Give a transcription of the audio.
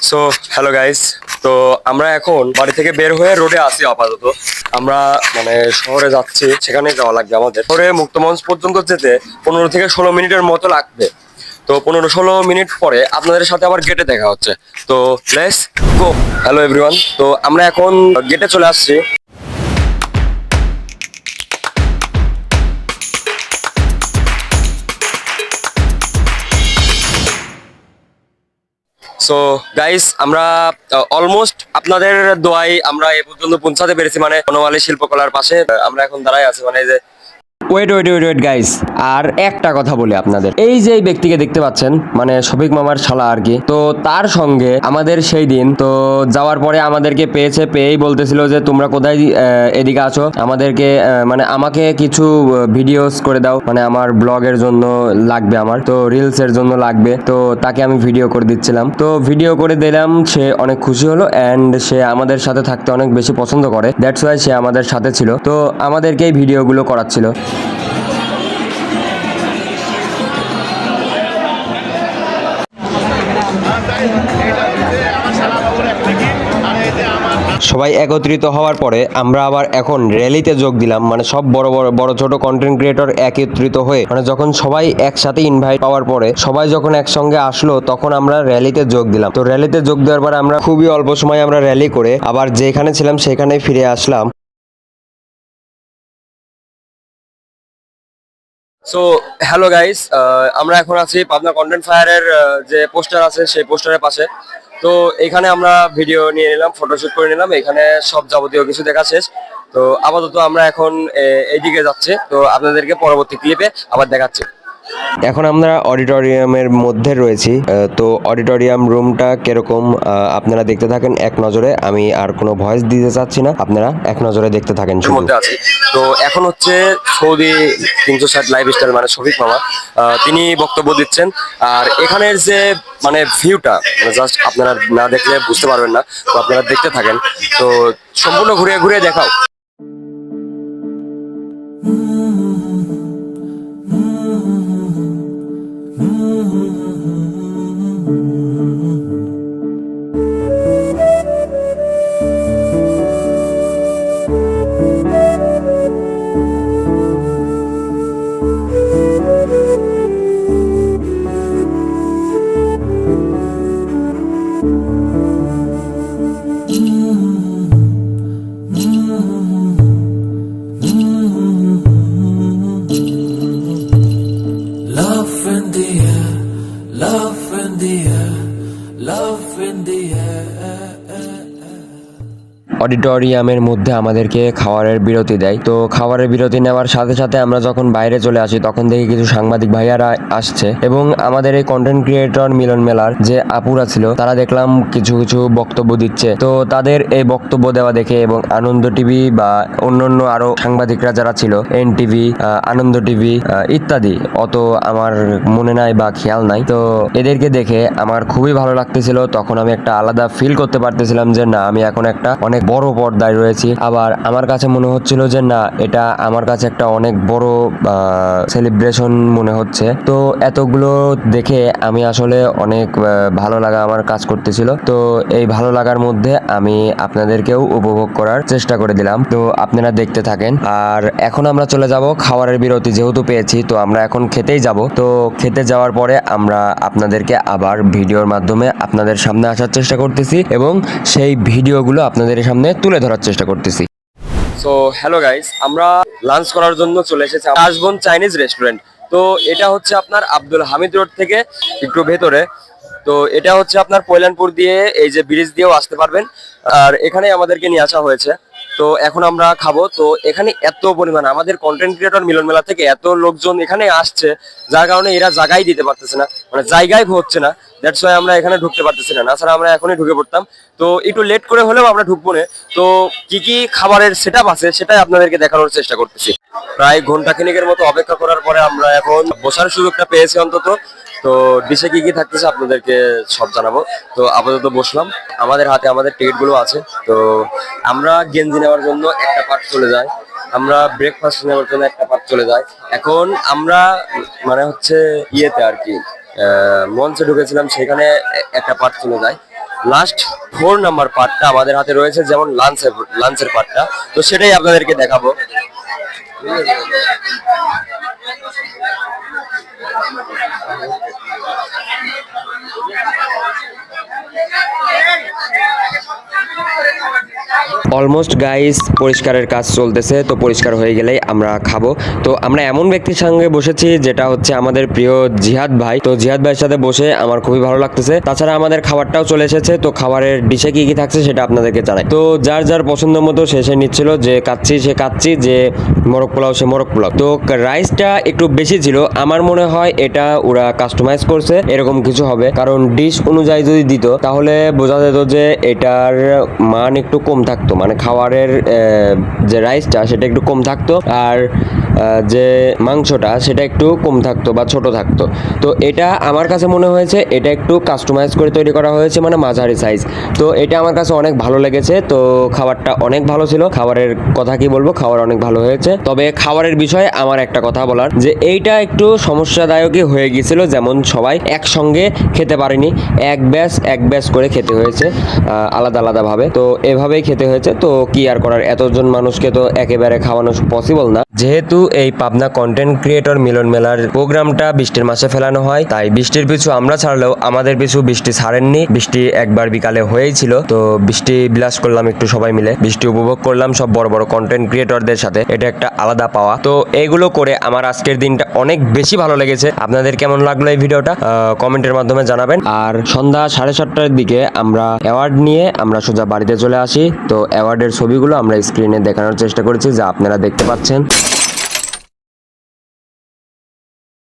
So hello guys. তো আমরা এখন বাড়ি থেকে বের হয়ে রোডে আসি আপাতত। আমরা মানে শহরে যাচ্ছি, সেখানে যাওয়া লাগবে আমাদের। শহরে মুক্তমঞ্চ পর্যন্ত যেতে 15 থেকে 16 মিনিটের মতো লাগবে। তো 15-16 মিনিট পরে আপনাদের সাথে আবার গেটে দেখা হচ্ছে। তো লেটস গো। হ্যালো এভরিওয়ান, তো আমরা এখন গেটে চলে আসছি। সো গাইস, আমরা অলমোস্ট আপনাদের দোয়ায় আমরা এ পর্যন্ত পৌঁছাতে পেরেছি, মানে বনমালী শিল্পকলার পাশে আমরা এখন দাঁড়ায় আছি। মানে এই যে wait wait wait wait guys, আর একটা কথা বলি আপনাদের। এই যে এই ব্যক্তিকে দেখতে পাচ্ছেন, মানে শফিক মামার শালা আর কি, তো তার সঙ্গে আমাদের সেই দিন তো যাওয়ার পরে আমাদেরকে পেয়েই বলতেছিল যে তোমরা কোথায় এদিকে আছো, আমাদেরকে মানে আমাকে কিছু ভিডিওস করে দাও, মানে আমার ব্লগের জন্য লাগবে, আমার তো রিলস এর জন্য লাগবে। তো তাকে আমি ভিডিও করে দিচ্ছিলাম, তো ভিডিও করে দিলাম, সে অনেক খুশি হলো অ্যান্ড সে আমাদের সাথে থাকতে অনেক বেশি পছন্দ করে, দ্যাটস ওয়াই সে আমাদের সাথে ছিল, তো আমাদেরকেই ভিডিওগুলো করাচ্ছিল। সবাই একত্রিত হওয়ার পরে আমরা আবার এখন র্যালিতে যোগ দিলাম, মানে সব বড় বড় বড় ছোট কন্টেন্ট ক্রিয়েটর একত্রিত হয়ে, মানে যখন সবাই একসাথে ইনভাইট পাওয়ার পরে সবাই যখন একসঙ্গে আসলো তখন আমরা র্যালিতে যোগ দিলাম। তো র্যালিতে যোগ দেওয়ার পরে আমরা খুবই অল্প সময় আমরা র্যালি করে আবার যেখানে ছিলাম সেখানেই ফিরে আসলাম। সো হ্যালো গাইস, আমরা এখন আছি পাবনা কন্টেন্ট ফায়ারের যে পোস্টার আছে সেই পোস্টারের পাশে। তো এখানে আমরা ভিডিও নিয়ে নিলাম, ফটোশুট করে নিলাম, এখানে সব যাবতীয় কিছু দেখা শেষ। তো আপাতত আমরা এখন এইদিকে যাচ্ছি, তো আপনাদেরকে পরবর্তী ক্লিপে আবার দেখাচ্ছি। এখন আমরা অডিটোরিয়ামের মধ্যে রয়েছি। তো অডিটোরিয়াম রুমটা কিরকম আপনারা দেখতে থাকেন এক নজরে, আমি আর কোনো ভয়েস দিতে চাচ্ছি না, আপনারা এক নজরে দেখতে থাকেন। মধ্যে আছি, তো এখন হচ্ছে সৌদি 360 লাইফ স্টাইল মানে শফিক মামা, তিনি বক্তব্য দিচ্ছেন। আর এখানের যে মানে ভিউটা, জাস্ট আপনারা না দেখলে বুঝতে পারবেন না, তো আপনারা দেখতে থাকেন। তো সম্পূর্ণ ঘুরে ঘুরে দেখাও। Love in the air, love in the air, love in the air. অডিটোরিয়ামের মধ্যে আমাদেরকে খাবারের বিরতি দেয়। তো খাবারের বিরতি নেওয়ার সাথে সাথে আমরা যখন বাইরে চলে আসি তখন দেখি কিছু সাংবাদিক ভাইয়ারা আসছে, এবং আমাদের এই কন্টেন্ট ক্রিয়েটর মিলন মেলার যে আপুরা ছিল তারা দেখলাম কিছু কিছু বক্তব্য দিচ্ছে। তো তাদের এই বক্তব্য দেওয়া দেখে এবং আনন্দ টিভি বা অন্যান্য আরো সাংবাদিকরা যারা ছিল, এন টিভি, আনন্দ টিভি ইত্যাদি, অত আমার মনে নাই বা খেয়াল নাই, তো এদেরকে দেখে আমার খুবই ভালো লাগতেছিল। তখন আমি একটা আলাদা ফিল করতে পারতেছিলাম যে না, আমি এখন একটা অনেক বড় পর্দায় রয়েছি। আবার আমার কাছে মনে হচ্ছিল যে না, এটা আমার কাছে একটা অনেক বড় সেলিব্রেশন মনে হচ্ছে। তো এতগুলো দেখে আমি আসলে অনেক ভালো লাগা আমার কাজ করতেছিল। তো এই ভালো লাগার মধ্যে আমি আপনাদেরকেও উপভোগ করার চেষ্টা করে দিলাম, তো আপনারা দেখতে থাকেন। আর এখন আমরা চলে যাব খাবারের বিরতি যেহেতু পেয়েছি, তো আমরা এখন খেতেই যাব। তো খেতে যাওয়ার পরে আমরা আপনাদেরকে আবার ভিডিওর মাধ্যমে আপনাদের সামনে আসার চেষ্টা করতেছি এবং সেই ভিডিওগুলো আপনাদের সামনে তুলে ধরার চেষ্টা করতেছি। সো হ্যালো গাইস, আমরা লাঞ্চ করার জন্য চলে এসেছি কাশবন চাইনিজ রেস্টুরেন্ট। তো এটা হচ্ছে আপনার আব্দুল হামিদ রোড থেকে একটু ভেতরে। তো এটা হচ্ছে আপনার পয়লানপুর দিয়ে এই যে ব্রিজ দিয়েও আসতে পারবেন, আর এখানে আমাদেরকে নিয়ে আসা হয়েছে। তো এখন আমরা খাবো। তো এখানে এত পরিমাণ আমাদের কন্টেন্ট ক্রিয়েটর মিলন মেলা থেকে এত লোকজন এখানে আসছে, যার কারণে এরা জায়গায় দিতে পারতেছে না, মানে জায়গায় হচ্ছে না, দ্যাটস ওয়াই আমরা এখানে ঢুকতে পারতেছি না। ছাড়া আমরা এখনই ঢুকে পড়তাম। তো একটু লেট করে হলেও আমরা ঢুকবো না। তো কি কি খাবারের সেটআপ আছে সেটাই আপনাদেরকে দেখানোর চেষ্টা করতেছি। প্রায় ঘন্টা খানেকের মতো অপেক্ষা করার পরে আমরা এখন বসার সুযোগটা পেয়েছি অন্তত। তো ডিশে কি কি থাকতেছে আপনাদেরকে সব জানাবো। তো আপাতত বসলাম, আমাদের হাতে আমাদের টিকিট গুলো আছে। তো আমরা গেঞ্জি নেওয়ার জন্য একটা পার্ট চলে যায়, আমরা ব্রেকফাস্ট নেওয়ার জন্য একটা পার্ট চলে যায়। এখন আমরা মানে হচ্ছে ইয়েতে আর কি মঞ্চে ঢুকেছিলাম, সেখানে একটা পার্ট চলে যায়। লাস্ট 4 নাম্বার পার্টটা আমাদের হাতে রয়েছে, যেমন লাঞ্চের পার্টটা, তো সেটাই আপনাদেরকে দেখাবো। অলমোস্ট গাইস পরিষ্কারের কাজ চলতেছে, তো পরিষ্কার হয়ে গেলেই আমরা খাবো। তো আমরা এমন ব্যক্তির সঙ্গে বসেছি যেটা হচ্ছে আমাদের প্রিয় জিহাদ ভাই। তো জিহাদ ভাইয়ের সাথে বসে আমার খুবই ভালো লাগতেছে। তাছাড়া আমাদের খাবারটাও চলে এসেছে, তো খাবারের ডিশে কি কি থাকছে সেটা আপনাদেরকে জানাই। তো যার যার পছন্দ মতো সে নিচ্ছিল, যে কাচ্ছি সে কাচ্ছি, যে মোরগ পোলাও সে মোরগ পোলাও। তো রাইসটা একটু বেশি ছিল, আমার মনে হয় এটা ওরা কাস্টমাইজ করছে, এরকম কিছু হবে। কারণ ডিশ অনুযায়ী যদি দিত তাহলে বোঝা যেত যে এটার মান একটু কম থাকতো, মানে খাবারের যে রাইসটা সেটা একটু কম থাকতো, আর যে মাংসটা সেটা একটু কম থাকতো বা ছোট থাকতো। তো এটা আমার কাছে মনে হয়েছে এটা একটু কাস্টমাইজ করে তৈরি করা হয়েছে, মানে মাঝারি সাইজ। তো এটা আমার কাছে অনেক ভালো লেগেছে। তো খাবারটা অনেক ভালো ছিল, খাবারের কথা কি বলবো, খাবার অনেক ভালো হয়েছে। তবে খাবারের বিষয়ে আমার একটা কথা বলার, যে এইটা একটু সমস্যাদায়কই হয়ে গিয়েছিল, যেমন সবাই একসঙ্গে খেতে পারেনি, এক ব্যাচ করে খেতে হয়েছে আলাদা আলাদাভাবে। তো এভাবেই খেতে হয়েছে। তো কি আর করার, এতজন মানুষকে তো একেবারে খাওয়ানো পসিবল না। যেহেতু এই পাবনা কন্টেন্ট ক্রিয়েটর মিলন মেলার প্রোগ্রামটা বৃষ্টির মাসে ফেলানো হয়, তাই বৃষ্টির পিছু আমরা ছাড়লেও আমাদের পিছু বৃষ্টি ছাড়েননি। বৃষ্টি একবার বিকালে হয়েই ছিল, তো বৃষ্টি বিলাস করলাম একটু সবাই মিলে, বৃষ্টি উপভোগ করলাম সব বড় বড় কন্টেন্ট ক্রিয়েটরদের সাথে। এটা একটা আলাদা পাওয়া। তো এইগুলো করে আমার আজকের দিনটা অনেক বেশি ভালো লেগেছে। আপনাদের কেমন লাগলো এই ভিডিওটা কমেন্টের মাধ্যমে জানাবেন। আর সন্ধ্যা 7:30টার দিকে আমরা অ্যাওয়ার্ড নিয়ে আমরা সোজা বাড়িতে চলে আসি। তো অ্যাওয়ার্ডের ছবিগুলো আমরা স্ক্রিনে দেখানোর চেষ্টা করেছি, যা আপনারা দেখতে পাচ্ছেন।